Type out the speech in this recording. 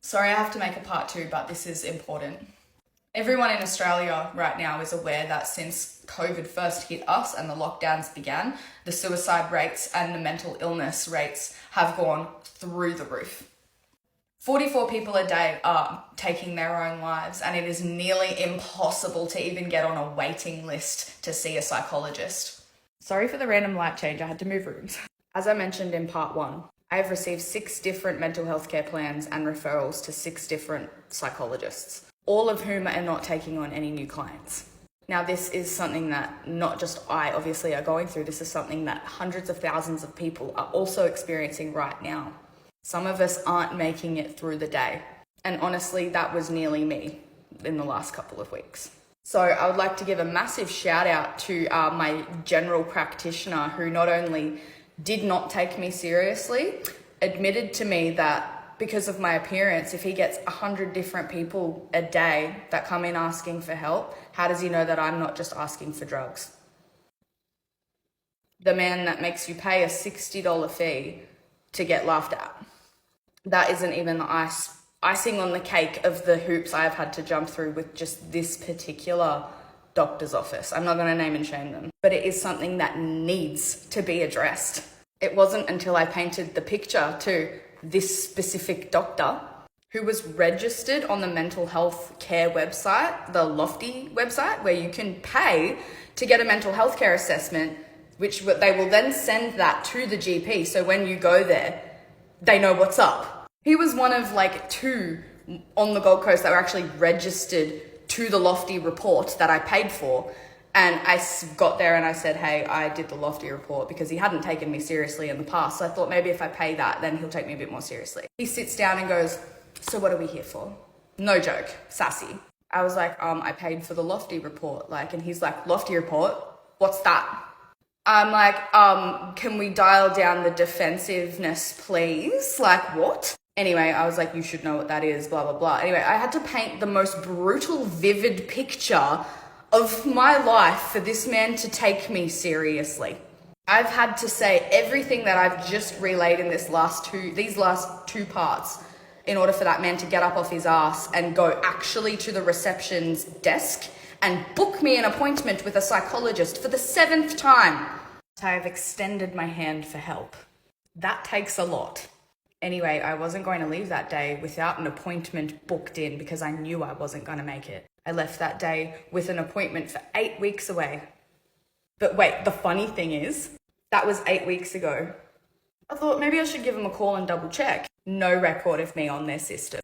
Sorry, I have to make a part 2, but this is important. Everyone in Australia right now is aware that since COVID first hit us and the lockdowns began, the suicide rates and the mental illness rates have gone through the roof. 44 people a day are taking their own lives, and it is nearly impossible to even get on a waiting list to see a psychologist. Sorry for the random light change, I had to move rooms. As I mentioned in part 1, I have received 6 different mental health care plans and referrals to 6 different psychologists, all of whom are not taking on any new clients. Now, this is something that not just I obviously are going through, this is something that hundreds of thousands of people are also experiencing right now. Some of us aren't making it through the day. And honestly, that was nearly me in the last couple of weeks. So I would like to give a massive shout out to my general practitioner, who not only did not take me seriously, admitted to me that because of my appearance, if he gets 100 different people a day that come in asking for help, how does he know that I'm not just asking for drugs? The man that makes you pay a $60 fee to get laughed at. That isn't even the icing on the cake of the hoops I've had to jump through with just this particular doctor's office. I'm not going to name and shame them, but it is something that needs to be addressed. It wasn't until I painted the picture to this specific doctor, who was registered on the mental health care website, the Lofty website, where you can pay to get a mental health care assessment, which they will then send that to the GP. So when you go there, they know what's up. He was one of like 2 on the Gold Coast that were actually registered to the Lofty report that I paid for. And I got there and I said, hey, I did the Lofty report, because he hadn't taken me seriously in the past. So I thought maybe if I pay that, then he'll take me a bit more seriously. He sits down and goes, so what are we here for? No joke, sassy. I was like, I paid for the Lofty report. And he's like, Lofty report? What's that? I'm like, can we dial down the defensiveness, please? What? Anyway, I was like, you should know what that is, blah, blah, blah. Anyway, I had to paint the most brutal, vivid picture of my life for this man to take me seriously. I've had to say everything that I've just relayed in these last two parts in order for that man to get up off his ass and go actually to the reception's desk and book me an appointment with a psychologist for the 7th time. I have extended my hand for help. That takes a lot. Anyway, I wasn't going to leave that day without an appointment booked in, because I knew I wasn't going to make it. I left that day with an appointment for 8 weeks away. But wait, the funny thing is, that was 8 weeks ago. I thought maybe I should give them a call and double check. No record of me on their system.